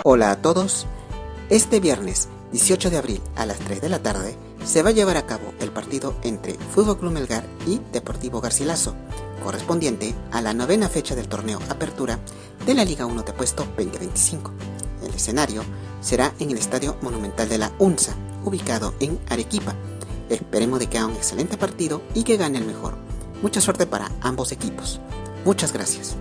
Hola a todos. Este viernes 18 de abril a las 3 de la tarde se va a llevar a cabo el partido entre Fútbol Club Melgar y Deportivo Garcilaso, correspondiente a la 9ª fecha del torneo Apertura de la Liga 1 de Puesto 2025. El escenario será en el Estadio Monumental de la UNSA, ubicado en Arequipa. Esperemos de que haga un excelente partido y que gane el mejor. Mucha suerte para ambos equipos. Muchas gracias.